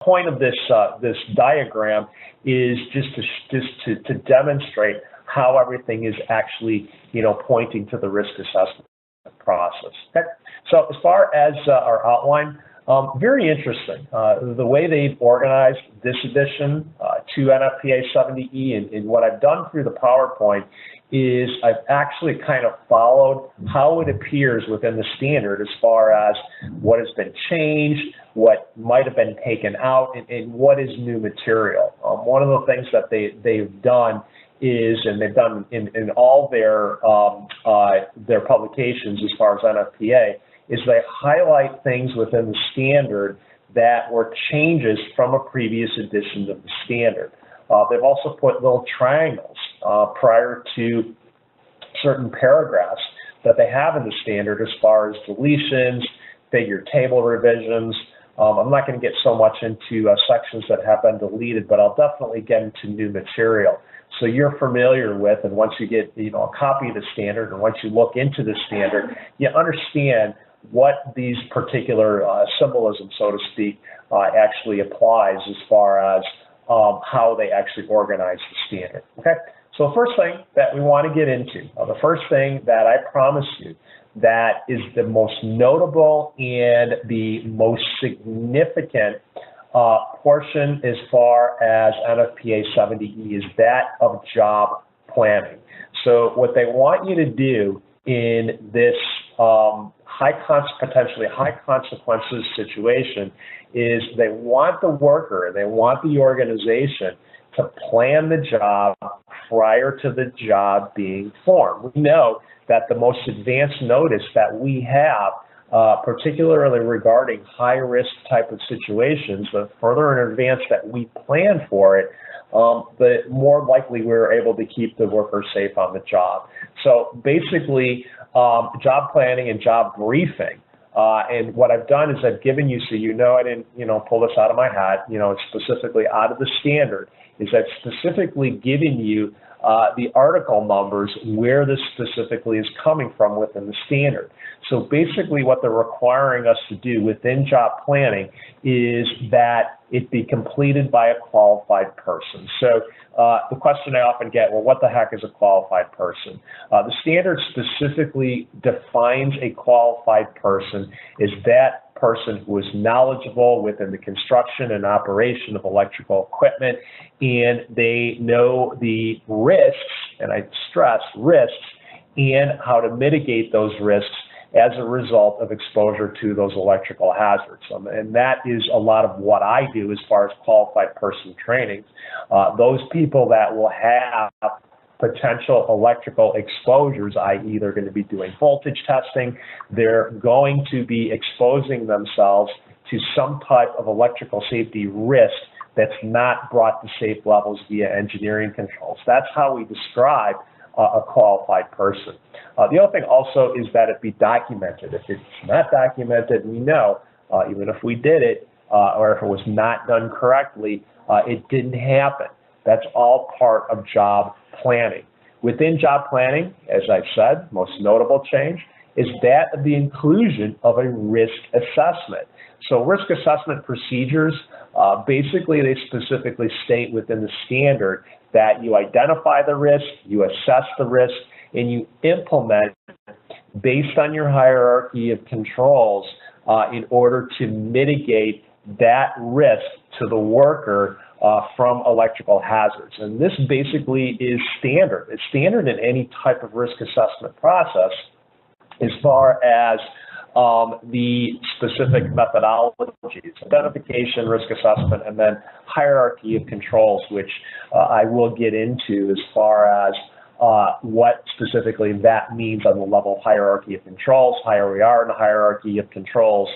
point of this this diagram is just to demonstrate how everything is actually, pointing to the risk assessment process. Okay. So as far as our outline, very interesting. The way they've organized this edition to NFPA 70E, and what I've done through the PowerPoint is I've actually kind of followed how it appears within the standard as far as what has been changed, what might have been taken out, and what is new material. One of the things that they've done is, and they've done in all their publications as far as NFPA, is they highlight things within the standard that were changes from a previous edition of the standard. They've also put little triangles prior to certain paragraphs that they have in the standard as far as deletions, figure table revisions. I'm not going to get so much into sections that have been deleted, but I'll definitely get into new material. So you're familiar with, and once you get a copy of the standard, and once you look into the standard, you understand what these particular symbolism, so to speak, actually applies as far as how they actually organize the standard. Okay, so first thing that we want to get into, the first thing that I promise you that is the most notable and the most significant portion as far as NFPA 70E is that of job planning. So what they want you to do in this potentially high consequences situation is they want the worker, they want the organization to plan the job prior to the job being formed. We know that the most advanced notice that we have, particularly regarding high-risk type of situations, the further in advance that we plan for it, the more likely we're able to keep the worker safe on the job. So basically, job planning and job briefing. And what I've done is I've given you, so I didn't, pull this out of my hat, it's specifically out of the standard, is I've specifically given you the article numbers where this specifically is coming from within the standard. So basically what they're requiring us to do within job planning is that it be completed by a qualified person. So the question I often get, well, what the heck is a qualified person? The standard specifically defines a qualified person as that person who is knowledgeable within the construction and operation of electrical equipment, and they know the risks, and I stress risks, and how to mitigate those risks as a result of exposure to those electrical hazards. And that is a lot of what I do as far as qualified person training. Those people that will have potential electrical exposures, i.e. they're going to be doing voltage testing, they're going to be exposing themselves to some type of electrical safety risk that's not brought to safe levels via engineering controls. That's how we describe a qualified person. The other thing also is that it be documented. If it's not documented, we know, even if we did it, or if it was not done correctly, it didn't happen. That's all part of job planning. Within job planning, as I've said, most notable change is that of the inclusion of a risk assessment. So risk assessment procedures, basically they specifically state within the standard that you identify the risk, you assess the risk, and you implement based on your hierarchy of controls in order to mitigate that risk to the worker from electrical hazards. And this basically is standard. It's standard in any type of risk assessment process as far as the specific methodologies, identification, risk assessment, and then hierarchy of controls, which I will get into as far as what specifically that means on the level of hierarchy of controls. Higher we are in the hierarchy of controls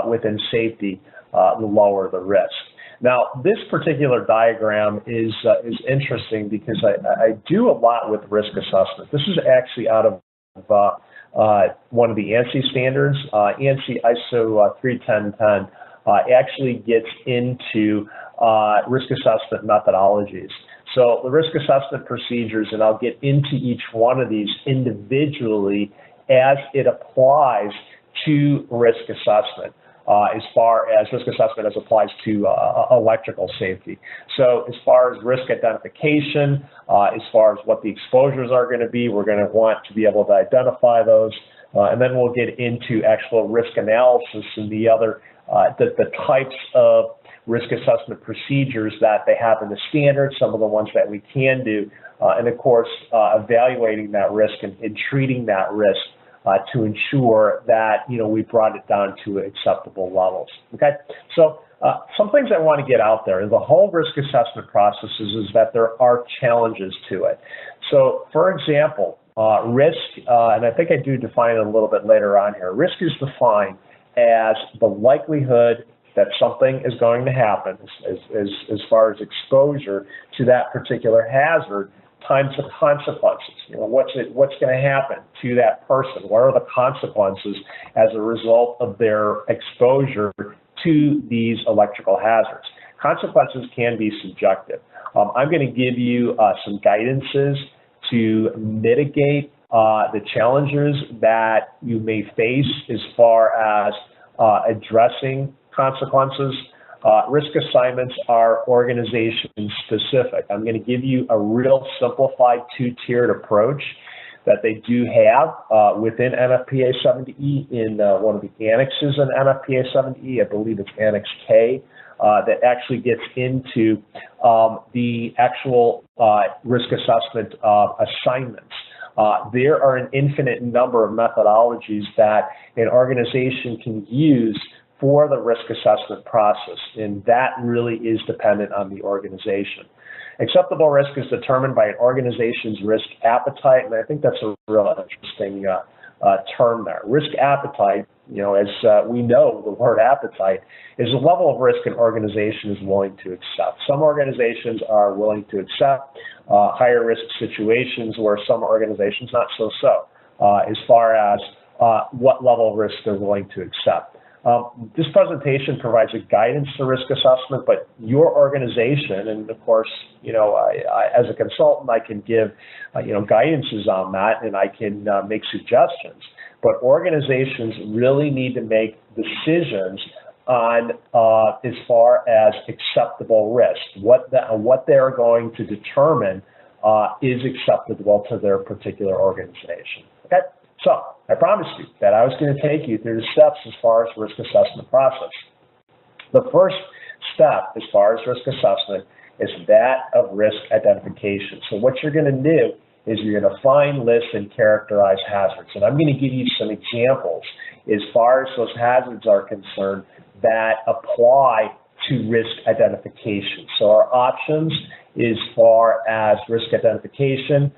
within safety, the lower the risk. Now, this particular diagram is interesting because I do a lot with risk assessment. This is actually out of one of the ANSI standards. ANSI ISO 310010 actually gets into risk assessment methodologies. So the risk assessment procedures, and I'll get into each one of these individually as it applies to risk assessment. as far as risk assessment as applies to electrical safety. So as far as risk identification, as far as what the exposures are going to be, we're going to want to be able to identify those. And then we'll get into actual risk analysis and the other, the types of risk assessment procedures that they have in the standard, some of the ones that we can do, and of course, evaluating that risk and treating that risk to ensure that, we brought it down to acceptable levels, okay? So some things I want to get out there. The whole risk assessment process is that there are challenges to it. So, for example, risk, and I think I do define it a little bit later on here, risk is defined as the likelihood that something is going to happen as far as exposure to that particular hazard times the consequences. What's going to happen to that person? What are the consequences as a result of their exposure to these electrical hazards? Consequences can be subjective. I'm going to give you some guidances to mitigate the challenges that you may face as far as addressing consequences. Risk assignments are organization specific. I'm going to give you a real simplified two-tiered approach that they do have within NFPA 70E in one of the annexes in NFPA 70E. I believe it's Annex K, that actually gets into the actual risk assessment assignments. There are an infinite number of methodologies that an organization can use for the risk assessment process, and that really is dependent on the organization. Acceptable risk is determined by an organization's risk appetite, and I think that's a real interesting term there. Risk appetite, as we know, the word appetite is a level of risk an organization is willing to accept. Some organizations are willing to accept higher risk situations, where some organizations not so as far as what level of risk they're willing to accept. This presentation provides a guidance to risk assessment, but your organization, and of course, as a consultant, I can give, guidances on that, and I can make suggestions. But organizations really need to make decisions on as far as acceptable risk, what they are going to determine is acceptable to their particular organization. Okay. So I promised you that I was going to take you through the steps as far as risk assessment process. The first step as far as risk assessment is that of risk identification. So what you're going to do is you're going to find, list, and characterize hazards. And I'm going to give you some examples as far as those hazards are concerned that apply to risk identification. So our options as far as risk identification,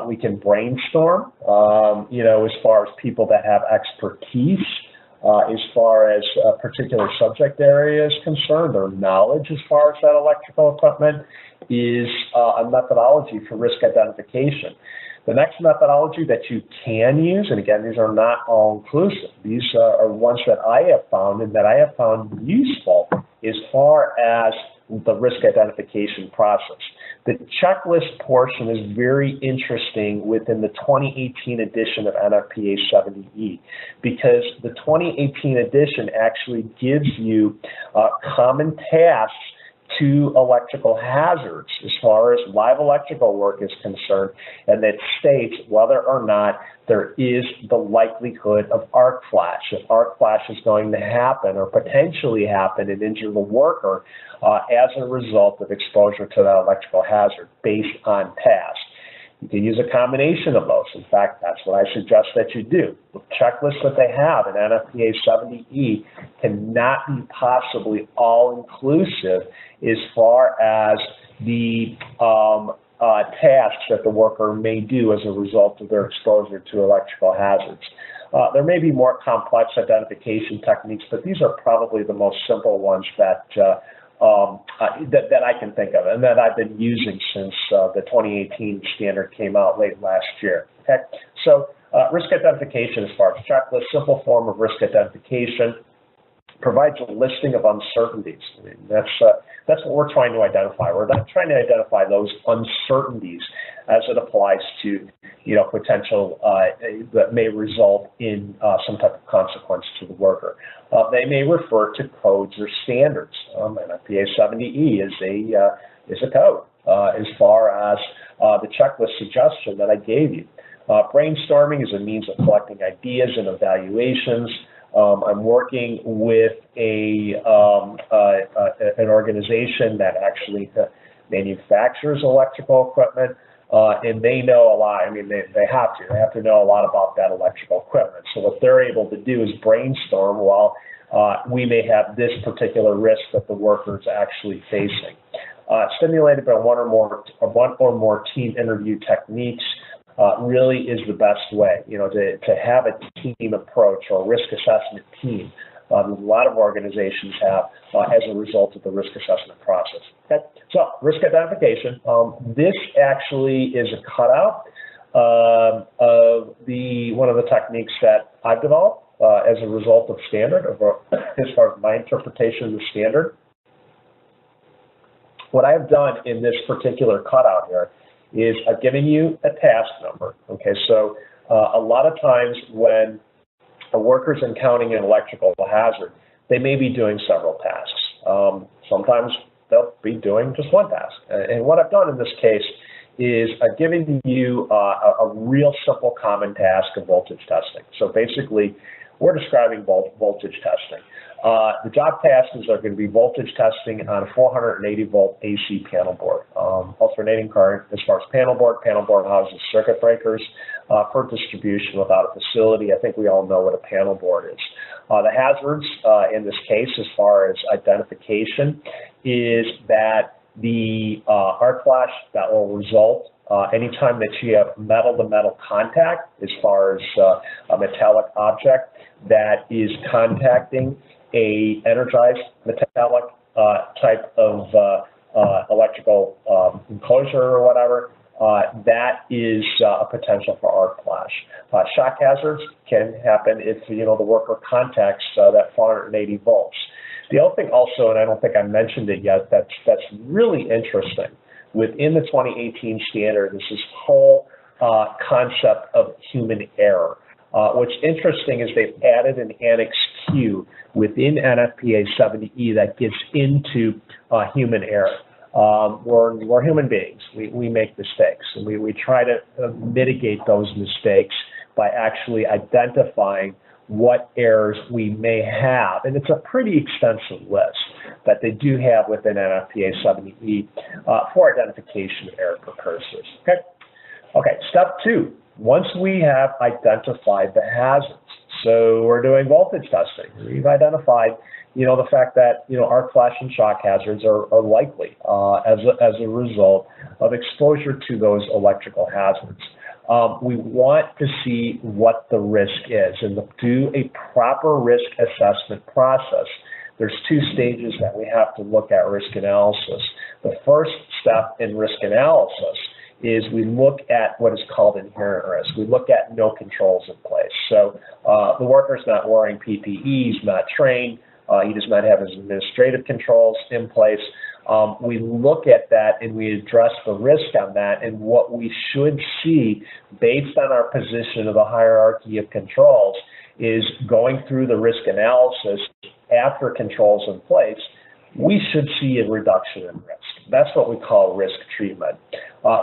we can brainstorm, as far as people that have expertise, as far as a particular subject area is concerned, or knowledge as far as that electrical equipment is a methodology for risk identification. The next methodology that you can use, and again, these are not all inclusive, these are ones that I have found and that I have found useful as far as the risk identification process. The checklist portion is very interesting within the 2018 edition of NFPA 70E, because the 2018 edition actually gives you common tasks to electrical hazards as far as live electrical work is concerned, and that states whether or not there is the likelihood of arc flash. If arc flash is going to happen or potentially happen and injure the worker as a result of exposure to that electrical hazard based on past. You can use a combination of those. In fact, that's what I suggest that you do. The checklist that they have in NFPA 70E cannot be possibly all-inclusive as far as the tasks that the worker may do as a result of their exposure to electrical hazards. There may be more complex identification techniques, but these are probably the most simple ones that I can think of, and that I've been using since the 2018 standard came out late last year. Okay, so risk identification as far as checklist, simple form of risk identification, provides a listing of uncertainties. I mean, that's what we're trying to identify. We're not trying to identify those uncertainties as it applies to potential that may result in some type of consequence to the worker. They may refer to codes or standards. NFPA 70E is a code as far as the checklist suggestion that I gave you. Brainstorming is a means of collecting ideas and evaluations. I'm working with an organization that actually manufactures electrical equipment, and they know a lot. I mean, they have to know a lot about that electrical equipment. So what they're able to do is brainstorm while we may have this particular risk that the worker is actually facing. Stimulated by one or more team interview techniques really is the best way, to have a team approach or a risk assessment team. A lot of organizations have as a result of the risk assessment process. Okay? So risk identification. This actually is a cutout of one of the techniques that I've developed as a result of standard, as far as my interpretation of the standard. What I've done in this particular cutout here is I've given you a task number. Okay, so a lot of times when a worker's encountering an electrical hazard, they may be doing several tasks. Sometimes they'll be doing just one task. And what I've done in this case is I've given you a real simple common task of voltage testing. So basically, we're describing voltage testing. The job tasks are going to be voltage testing on a 480 volt AC panel board. Alternating current as far as panel board houses circuit breakers for distribution without a facility. I think we all know what a panel board is. The hazards in this case, as far as identification, is that the arc flash that will result anytime that you have metal-to-metal contact, as far as a metallic object that is contacting a energized metallic type of electrical enclosure or whatever, that is a potential for arc flash. Shock hazards can happen if the worker contacts that 480 volts. The other thing also, and I don't think I mentioned it yet, that's really interesting within the 2018 standard is this whole concept of human error. What's interesting is they've added an Annex Q within NFPA 70E that gets into human error. We're human beings. We make mistakes, and we try to mitigate those mistakes by actually identifying what errors we may have. And it's a pretty extensive list that they do have within NFPA 70E for identification of error precursors. Okay, step 2. Once we have identified the hazards, so we're doing voltage testing. We've identified, the fact that, arc flash and shock hazards are likely as a result of exposure to those electrical hazards. We want to see what the risk is and do a proper risk assessment process. There's 2 stages that we have to look at risk analysis. The first step in risk analysis is we look at what is called inherent risk. We look at no controls in place. So the worker's not wearing PPE, he's not trained, he does not have his administrative controls in place. We look at that and we address the risk on that, and what we should see based on our position of the hierarchy of controls is going through the risk analysis after controls in place, we should see a reduction in risk. That's what we call risk treatment.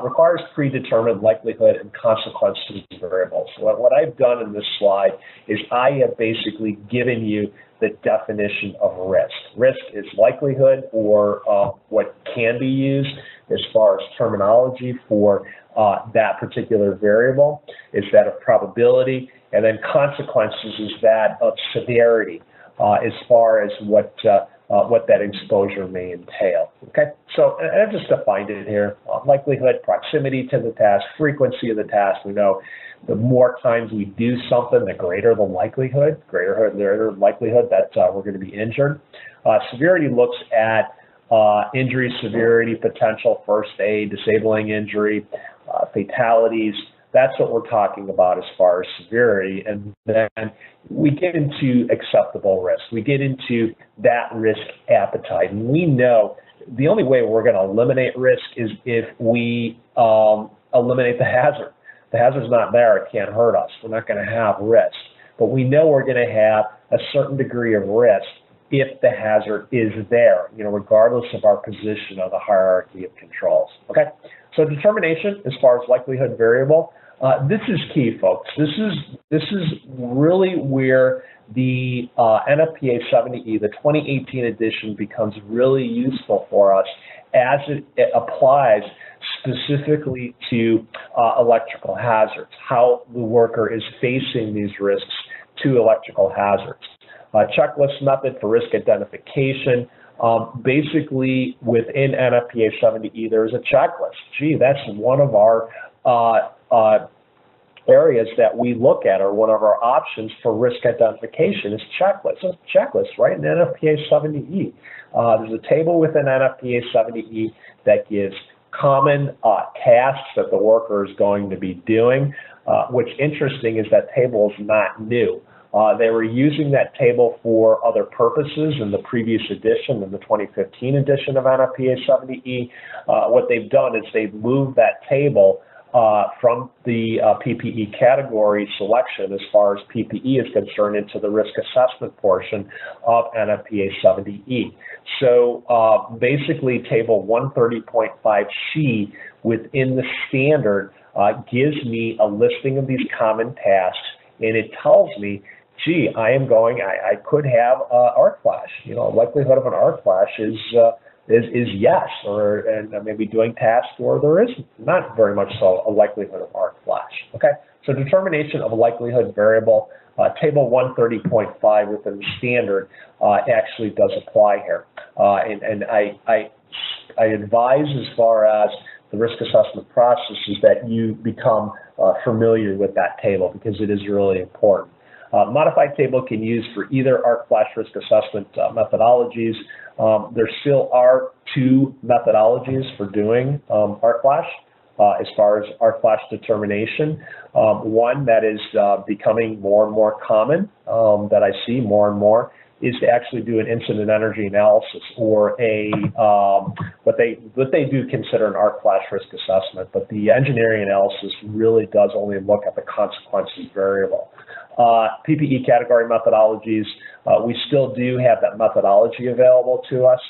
Requires predetermined likelihood and consequences variables. What I've done in this slide is I have basically given you the definition of risk. Risk is likelihood, or what can be used as far as terminology for that particular variable is that of probability, and then consequences is that of severity as far as what that exposure may entail. Okay, so I've just defined it here. Likelihood, proximity to the task, frequency of the task. We know the more times we do something, the greater the likelihood, greater likelihood that we're going to be injured. Severity looks at injury severity, potential first aid, disabling injury, fatalities. That's what we're talking about as far as severity. And then we get into acceptable risk. We get into that risk appetite. And we know the only way we're going to eliminate risk is if we eliminate the hazard. The hazard's not there, it can't hurt us. We're not going to have risk. But we know we're going to have a certain degree of risk if the hazard is there, regardless of our position on the hierarchy of controls. Okay, so determination as far as likelihood variable, this is key, folks. This is really where the NFPA 70E, the 2018 edition, becomes really useful for us as it applies specifically to electrical hazards, how the worker is facing these risks to electrical hazards. Checklist method for risk identification. Basically, within NFPA 70E, there is a checklist. Gee, that's one of our areas that we look at, or one of our options for risk identification is checklists. So checklists, right, in NFPA 70E. There's a table within NFPA 70E that gives common tasks that the worker is going to be doing. What's interesting is that table is not new. They were using that table for other purposes in the previous edition, in the 2015 edition of NFPA 70E. What they've done is they've moved that table from the PPE category selection as far as PPE is concerned into the risk assessment portion of NFPA 70E. So basically table 130.5C within the standard gives me a listing of these common tasks, and it tells me, gee, I could have arc flash. Likelihood of an arc flash is yes, and maybe doing tasks where there is not very much so a likelihood of arc flash. Okay, so determination of a likelihood variable, table 130.5 within the standard actually does apply here, and I advise, as far as the risk assessment process, is that you become familiar with that table, because it is really important. Modified table can use for either arc flash risk assessment methodologies. There still are two methodologies for doing arc flash as far as arc flash determination. One that is becoming more and more common, that I see more and more, is to actually do an incident energy analysis, or a what they do consider an arc flash risk assessment, but the engineering analysis really does only look at the consequences variable. PPE category methodologies, we still do have that methodology available to us.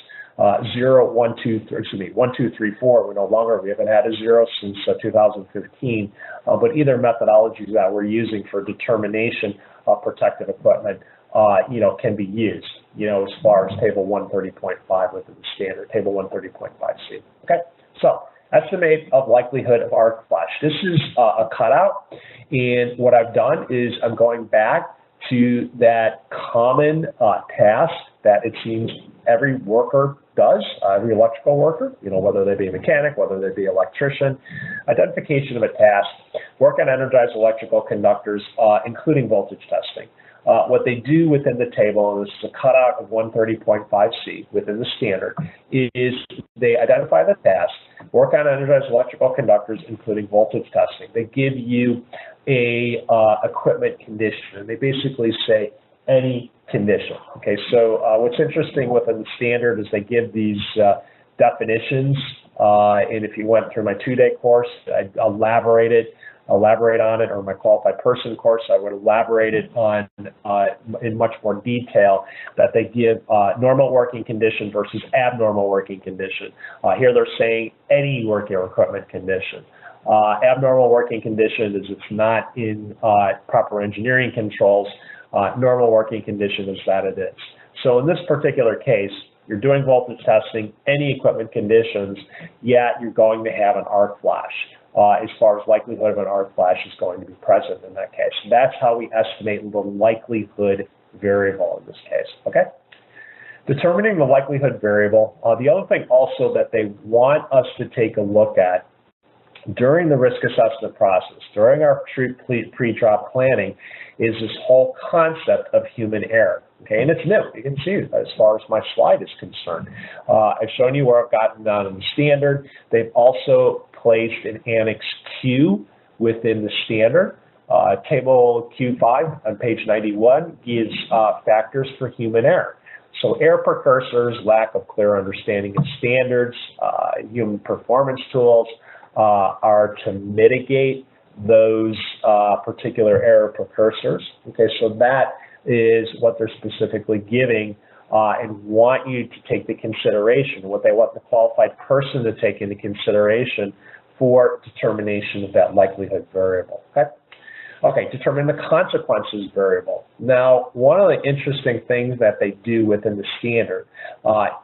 0, 1, 2, 3, 1, 2, 3, 4. We no longer, we haven't had a 0 since 2015. But either methodologies that we're using for determination of protective equipment, can be used, as far as table 130.5 within the standard, table 130.5C. Okay, so estimate of likelihood of arc flash. This is a cutout, and what I've done is I'm going back to that common task that it seems every worker does, every electrical worker, whether they be a mechanic, whether they be an electrician. Identification of a task, work on energized electrical conductors, including voltage testing. What they do within the table, and this is a cutout of 130.5C within the standard, is they identify the task, work on energized electrical conductors, including voltage testing. They give you a equipment condition, and they basically say any condition. Okay, so what's interesting within the standard is they give these definitions, and if you went through my 2-day course, I elaborate on it, or my qualified person course, I would elaborate it on in much more detail, that they give normal working condition versus abnormal working condition. Here they're saying any working equipment condition. Abnormal working condition is it's not in proper engineering controls. Normal working condition is that it is. So in this particular case, you're doing voltage testing, any equipment conditions, yet you're going to have an arc flash. As far as likelihood of an arc flash is going to be present in that case. That's how we estimate the likelihood variable in this case, okay? Determining the likelihood variable, the other thing also that they want us to take a look at during the risk assessment process, during our pre-drop planning, is this whole concept of human error. Okay, and it's new. You can see as far as my slide is concerned. I've shown you where I've gotten down in the standard. They've also placed an Annex Q within the standard. Table Q5 on page 91 gives factors for human error. So error precursors, lack of clear understanding of standards, human performance tools are to mitigate those particular error precursors. Okay, so that is what they're specifically giving and want you to take the consideration, what they want the qualified person to take into consideration for determination of that likelihood variable. Okay? Okay, determine the consequences variable. Now, one of the interesting things that they do within the standard,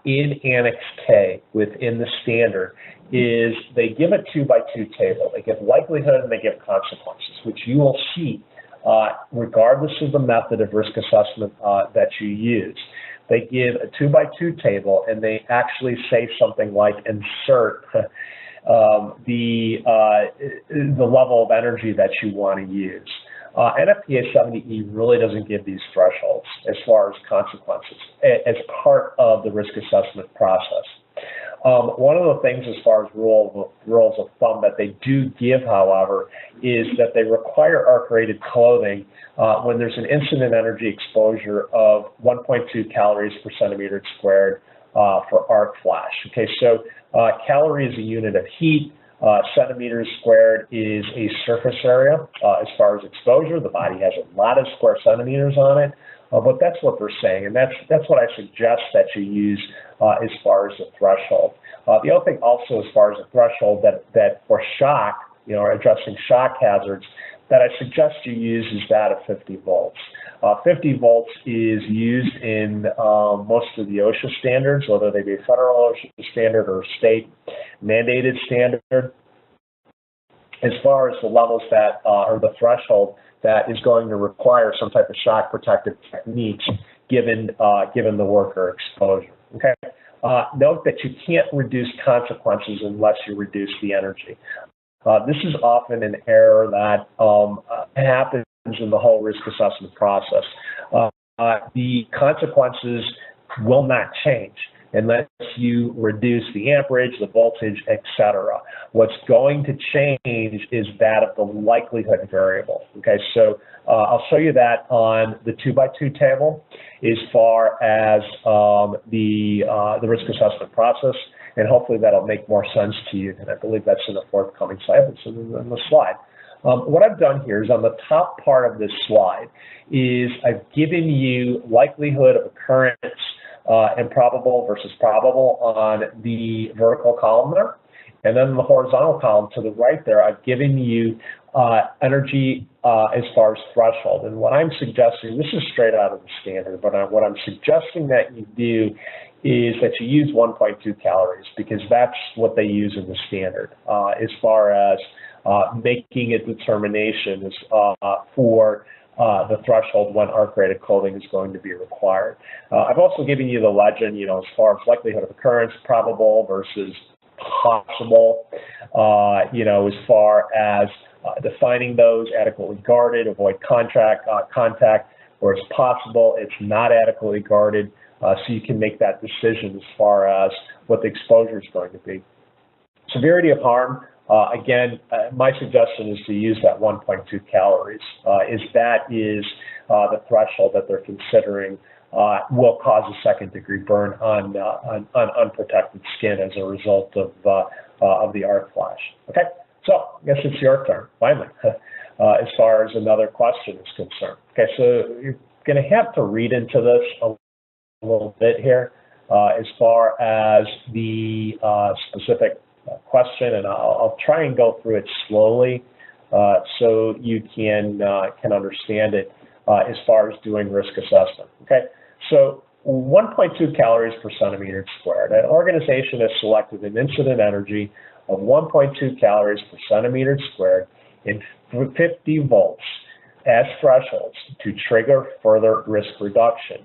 in Annex K within the standard, is they give a 2x2 table. They give likelihood and they give consequences, which you will see regardless of the method of risk assessment that you use. They give a 2x2 table and they actually say something like insert the level of energy that you want to use. NFPA 70E really doesn't give these thresholds as far as consequences as part of the risk assessment process. One of the things as far as rules of thumb that they do give, however, is that they require arc-rated clothing when there's an incident energy exposure of 1.2 calories per centimeter squared for arc flash. Okay, so calorie is a unit of heat. Centimeters squared is a surface area as far as exposure. The body has a lot of square centimeters on it, but that's what they're saying, and that's what I suggest that you use as far as the threshold. The other thing also as far as the threshold that for shock, or addressing shock hazards, that I suggest you use is that of 50 volts. 50 volts is used in most of the OSHA standards, whether they be federal OSHA standard or state mandated standard, as far as the levels that, or the threshold that is going to require some type of shock protective techniques given the worker exposure. Okay. Note that you can't reduce consequences unless you reduce the energy. This is often an error that happens in the whole risk assessment process. The consequences will not change unless you reduce the amperage, the voltage, etc. What's going to change is that of the likelihood variable. Okay, so I'll show you that on the 2x2 table as far as the risk assessment process, and hopefully that'll make more sense to you, and I believe that's in the forthcoming slide. It's in the slide. What I've done here is on the top part of this slide is I've given you likelihood of occurrence and probable versus probable on the vertical column there. And then the horizontal column to the right there, I've given you energy as far as threshold. And what I'm suggesting, this is straight out of the standard, but what I'm suggesting that you do is that you use 1.2 calories, because that's what they use in the standard as far as making a determination for the threshold when arc-rated clothing is going to be required. I've also given you the legend, as far as likelihood of occurrence, probable versus possible, as far as defining those, adequately guarded, avoid contact, where it's possible it's not adequately guarded, so you can make that decision as far as what the exposure is going to be. Severity of harm, again, my suggestion is to use that 1.2 calories, that is the threshold that they're considering will cause a second-degree burn on unprotected skin as a result of the arc flash. Okay, so I guess it's your turn, finally, as far as another question is concerned. Okay, so you're going to have to read into this a little bit here as far as the specific question, and I'll try and go through it slowly so you can understand it as far as doing risk assessment. Okay, so 1.2 calories per centimeter squared. An organization has selected an incident energy of 1.2 calories per centimeter squared in 50 volts as thresholds to trigger further risk reduction.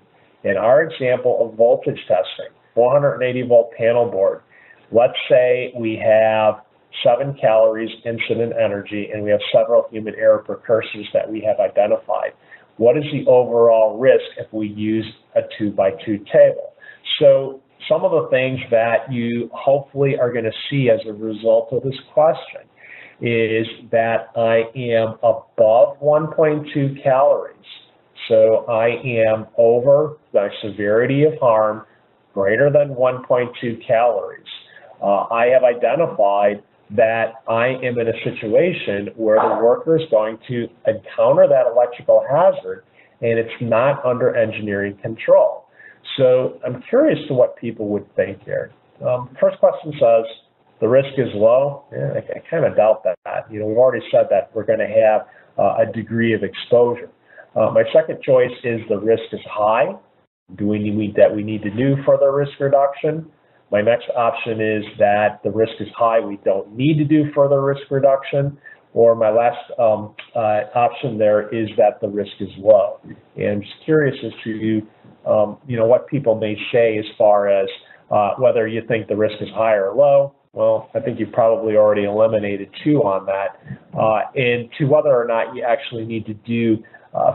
In our example of voltage testing, 480 volt panel board, let's say we have 7 calories incident energy and we have several human error precursors that we have identified. What is the overall risk if we use a 2x2 table? So some of the things that you hopefully are going to see as a result of this question is that I am above 1.2 calories. So I am over the severity of harm greater than 1.2 calories. I have identified that I am in a situation where the worker is going to encounter that electrical hazard and it's not under engineering control. So I'm curious to what people would think here. First question says, the risk is low. Yeah, I kind of doubt that. We've already said that we're going to have a degree of exposure. My second choice is the risk is high. Do we need to do further risk reduction? My next option is that the risk is high. We don't need to do further risk reduction. Or my last option there is that the risk is low. And I'm just curious as to what people may say as far as whether you think the risk is high or low. Well, I think you've probably already eliminated two on that. And to whether or not you actually need to do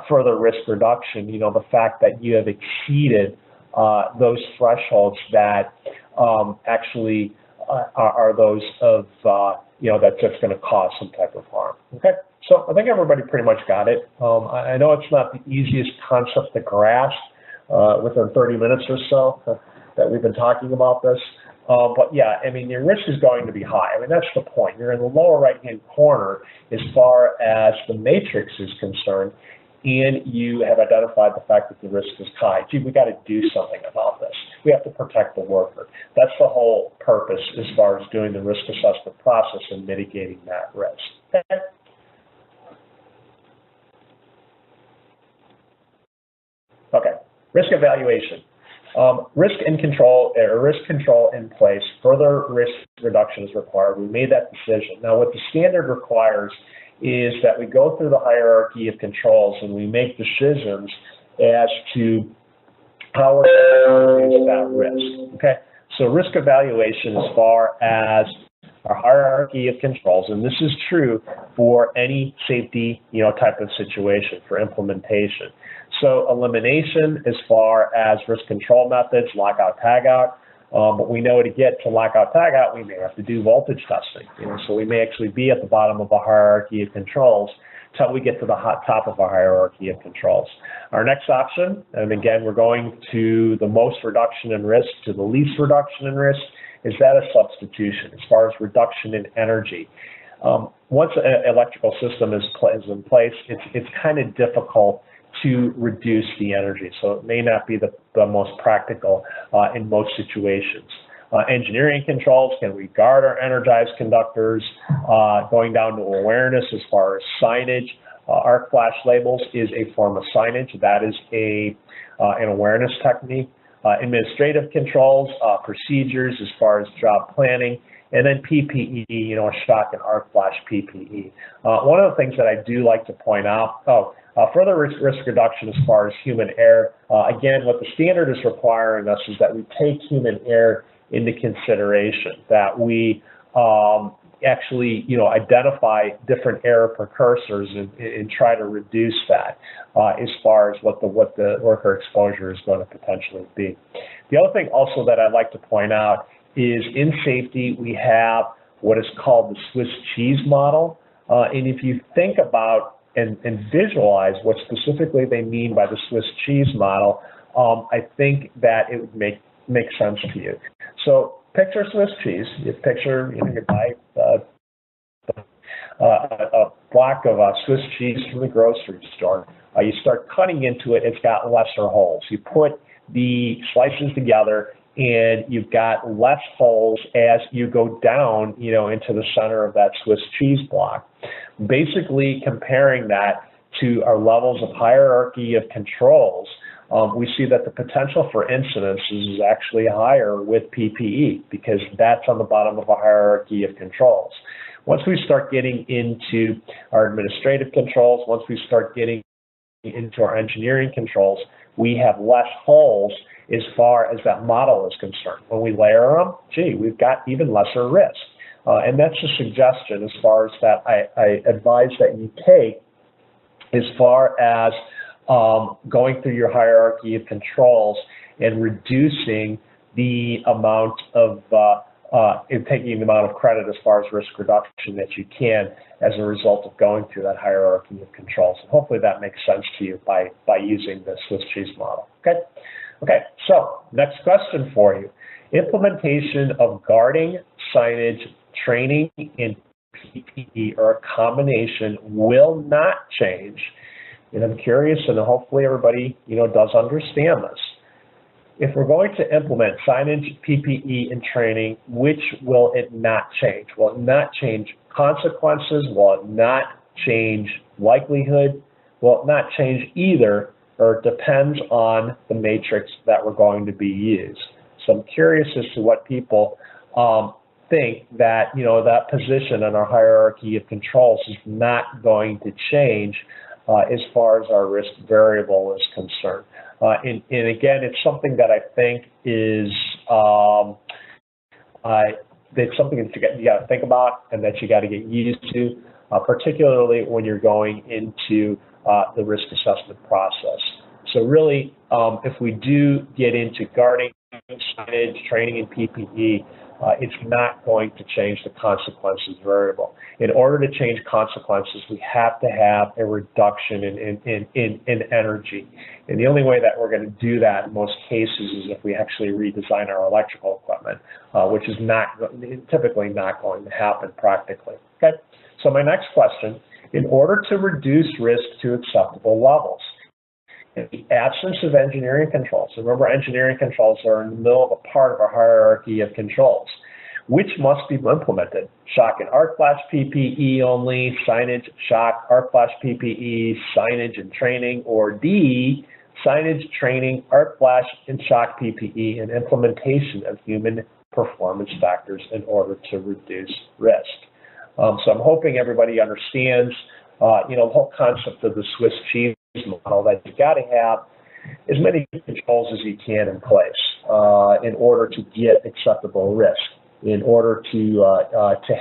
further risk reduction, the fact that you have exceeded those thresholds that actually are those of, that's just going to cause some type of harm. Okay, so I think everybody pretty much got it. I know it's not the easiest concept to grasp within 30 minutes or so that we've been talking about this. But yeah, I mean, your risk is going to be high. I mean, that's the point. You're in the lower right-hand corner as far as the matrix is concerned, and you have identified the fact that the risk is high. Gee, we got to do something about this. We have to protect the worker. That's the whole purpose as far as doing the risk assessment process and mitigating that risk. Okay? Okay, risk evaluation. Risk control in place, further risk reduction is required. We made that decision. Now, what the standard requires is that we go through the hierarchy of controls and we make decisions as to how we're going to reduce that risk. Okay, so risk evaluation as far as our hierarchy of controls, and this is true for any safety type of situation for implementation. So elimination as far as risk control methods, lockout, tagout. But we know to get to lockout, tagout, we may have to do voltage testing. So we may actually be at the bottom of a hierarchy of controls until we get to the top of a hierarchy of controls. Our next option, and again, we're going to the most reduction in risk to the least reduction in risk, is that a substitution as far as reduction in energy. Once an electrical system is in place, it's kind of difficult to reduce the energy, so it may not be the most practical in most situations. Engineering controls, can we guard our energized conductors? Going down to awareness as far as signage. Arc flash labels is a form of signage. That is an awareness technique. Administrative controls, procedures as far as job planning, and then PPE, shock and arc flash PPE. One of the things that I do like to point out, further risk reduction as far as human error. Again, what the standard is requiring us is that we take human error into consideration, that we actually, identify different error precursors and try to reduce that as far as what the worker exposure is going to potentially be. The other thing also that I'd like to point out is in safety, we have what is called the Swiss cheese model. And if you think about and visualize what specifically they mean by the Swiss cheese model, I think that it would make sense to you. So picture Swiss cheese. You picture, you buy a block of Swiss cheese from the grocery store. You start cutting into it, it's got lesser holes. You put the slices together, and you've got less holes as you go down, into the center of that Swiss cheese block. Basically comparing that to our levels of hierarchy of controls, we see that the potential for incidents is actually higher with PPE because that's on the bottom of a hierarchy of controls. Once we start getting into our administrative controls, once we start getting into our engineering controls, we have less holes as far as that model is concerned. When we layer them, we've got even lesser risk. And that's a suggestion as far as that I advise that you take as far as going through your hierarchy of controls and reducing the amount of, taking the amount of credit as far as risk reduction that you can as a result of going through that hierarchy of controls. And hopefully that makes sense to you by using the Swiss cheese model. Okay, so next question for you. Implementation of guarding, signage, training and PPE or a combination will not change. And I'm curious, and hopefully everybody, does understand this. If we're going to implement signage, PPE, and training, which will it not change? Will it not change consequences? Will it not change likelihood? Will it not change either, or it depends on the matrix that we're going to be used? So I'm curious as to what people think that, that position in our hierarchy of controls is not going to change as far as our risk variable is concerned. And again, it's something that I think is it's something that you got to think about and that you got to get used to, particularly when you're going into the risk assessment process. So really, if we do get into guarding, signage, training, and PPE, it's not going to change the consequences variable. In order to change consequences, we have to have a reduction in energy. And the only way that we're going to do that in most cases is if we actually redesign our electrical equipment, which is typically not going to happen practically. Okay. So my next question, in order to reduce risk to acceptable levels, in the absence of engineering controls, remember engineering controls are in the middle of a part of our hierarchy of controls, which must be implemented. Shock and arc flash PPE only, signage, shock, arc flash PPE, signage and training, or D, signage, training, arc flash, and shock PPE, and implementation of human performance factors in order to reduce risk. So I'm hoping everybody understands, the whole concept of the Swiss cheese model, that you got to have as many controls as you can in place in order to get acceptable risk, in order to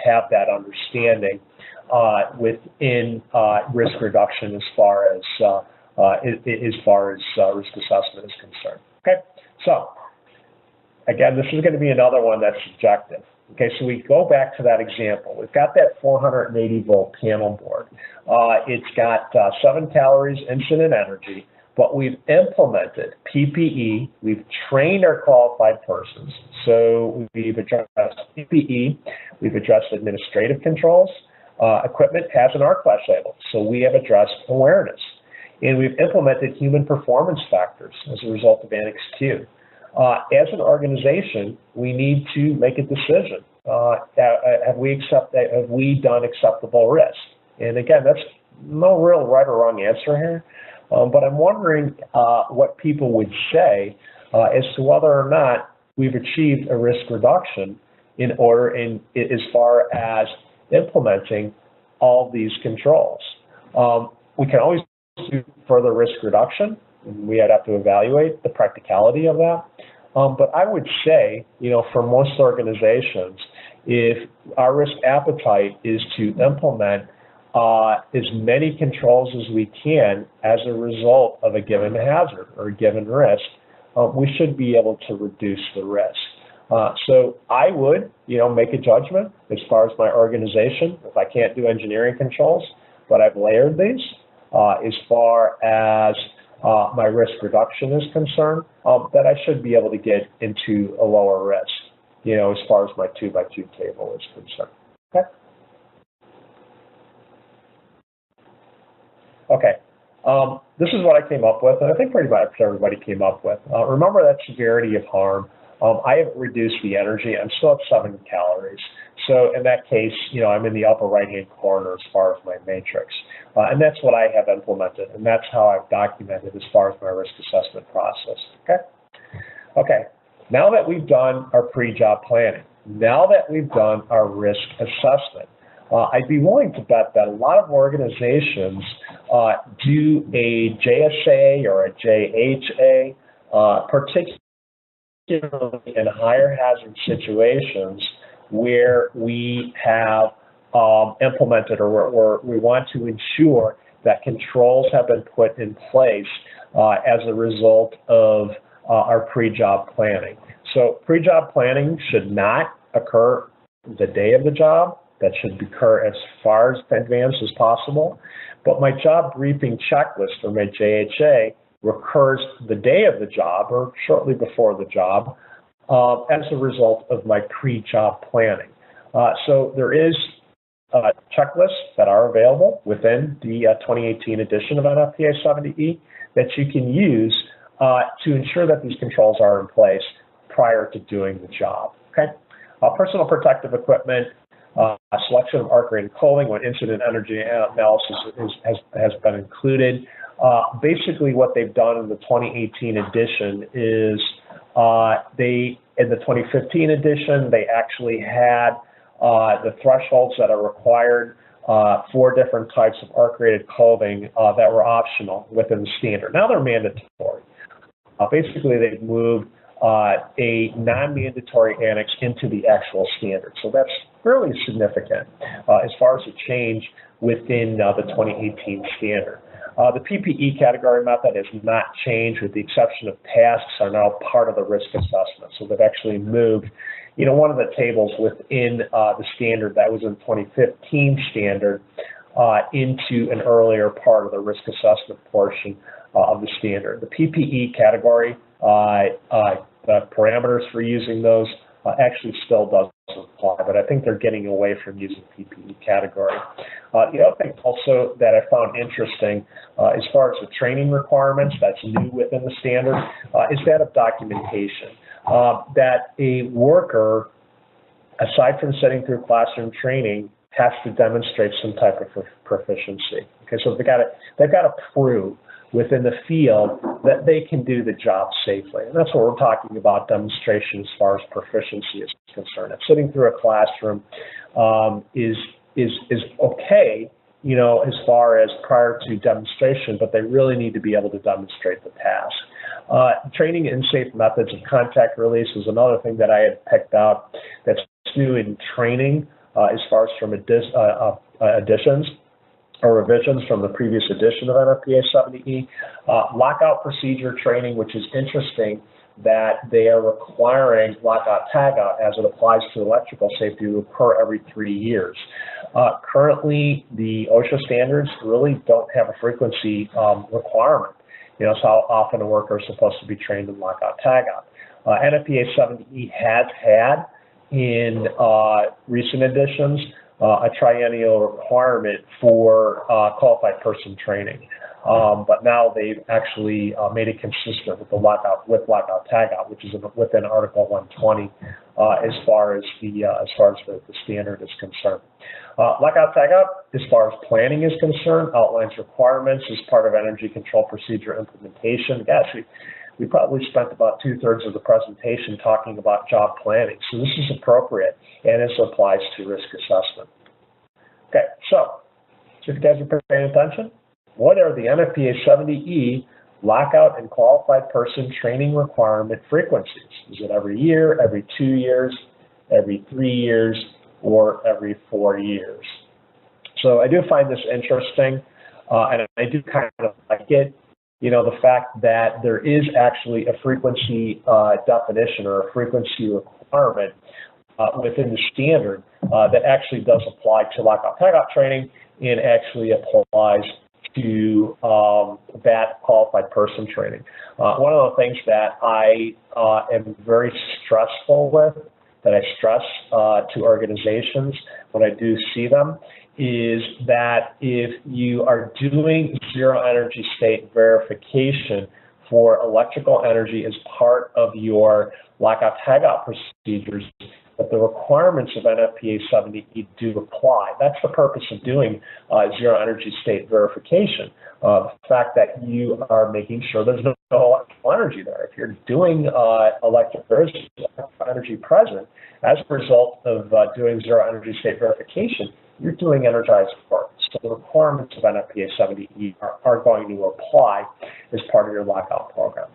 have that understanding within risk reduction as far as risk assessment is concerned. Okay, so again, this is going to be another one that's subjective. Okay, so we go back to that example. We've got that 480-volt panel board. It's got 7 calories incident energy, but we've implemented PPE. We've trained our qualified persons. So we've addressed PPE. We've addressed administrative controls. Equipment has an arc flash label, so we have addressed awareness. And we've implemented human performance factors as a result of Annex Q. As an organization, we need to make a decision. Have we done acceptable risk? And again, that's no real right or wrong answer here, but I'm wondering what people would say as to whether or not we've achieved a risk reduction as far as implementing all these controls. We can always do further risk reduction. We have to evaluate the practicality of that. But I would say, for most organizations, if our risk appetite is to implement as many controls as we can as a result of a given hazard or a given risk, we should be able to reduce the risk. So I would, make a judgment as far as my organization, if I can't do engineering controls, but I've layered these as far as my risk reduction is concerned, that I should be able to get into a lower risk, as far as my 2x2 table is concerned. Okay. Okay. This is what I came up with, and I think pretty much everybody came up with. Remember that severity of harm. I haven't reduced the energy. I'm still at 7 calories. So in that case, I'm in the upper right-hand corner as far as my matrix. And that's what I have implemented, and that's how I've documented as far as my risk assessment process. Okay? Okay. Now that we've done our pre-job planning, now that we've done our risk assessment, I'd be willing to bet that a lot of organizations do a JSA or a JHA, particularly in higher hazard situations where we have implemented or we want to ensure that controls have been put in place as a result of our pre-job planning. So pre-job planning should not occur the day of the job. That should occur as far as advanced as possible. But my job briefing checklist for my JHA recurs the day of the job or shortly before the job as a result of my pre-job planning. So there is checklists that are available within the 2018 edition of NFPA 70E that you can use to ensure that these controls are in place prior to doing the job. Okay. Personal protective equipment, selection of arc-rated clothing when incident energy analysis has been included. Basically, what they've done in the 2018 edition is in the 2015 edition, they actually had the thresholds that are required for different types of arc-rated clothing that were optional within the standard. Now they're mandatory. Basically, they've moved a non-mandatory annex into the actual standard. So that's fairly significant as far as a change within the 2018 standard. The PPE category method has not changed, with the exception of tasks are now part of the risk assessment. So they've actually moved, one of the tables within the standard that was in 2015 standard into an earlier part of the risk assessment portion of the standard. The PPE category, the parameters for using those actually still doesn't apply, but I think they're getting away from using PPE category. The other thing also that I found interesting as far as the training requirements that's new within the standard is that of documentation. That a worker, aside from sitting through classroom training, has to demonstrate some type of proficiency. Okay, so they've got to prove within the field that they can do the job safely. And that's what we're talking about, demonstration as far as proficiency is concerned. And sitting through a classroom is okay, as far as prior to demonstration, but they really need to be able to demonstrate the task. Training in safe methods of contact release is another thing that I had picked out that's new in training as far as from additions or revisions from the previous edition of NFPA 70E. Lockout procedure training, which is interesting that they are requiring lockout tagout as it applies to electrical safety to occur every 3 years. Currently, the OSHA standards really don't have a frequency requirement. It's how often a worker is supposed to be trained in lockout tagout. NFPA 70E has had in recent editions a triennial requirement for qualified person training, but now they've actually made it consistent with the lockout tagout, which is within Article 120 as far as the standard is concerned. Lockout tagout, as far as planning is concerned, outlines requirements as part of energy control procedure implementation. Gosh, we probably spent about 2/3 of the presentation talking about job planning. So this is appropriate, and this applies to risk assessment. Okay, so if you guys are paying attention, what are the NFPA 70E lockout and qualified person training requirement frequencies? Is it every year, every 2 years, every 3 years, or every 4 years? So I do find this interesting, and I do kind of like it. The fact that there is actually a frequency definition or a frequency requirement within the standard that actually does apply to lockout tagout training and actually applies to that qualified person training. One of the things that I am very stressful with, that I stress to organizations when I do see them, is that if you are doing zero energy state verification for electrical energy as part of your lockout tagout procedures, that the requirements of NFPA 70E do apply. That's the purpose of doing zero energy state verification. The fact that you are making sure there's no electrical energy there. If you're doing electrical energy present, as a result of doing zero energy state verification, you're doing energized work. So the requirements of NFPA 70E are going to apply as part of your lockout program.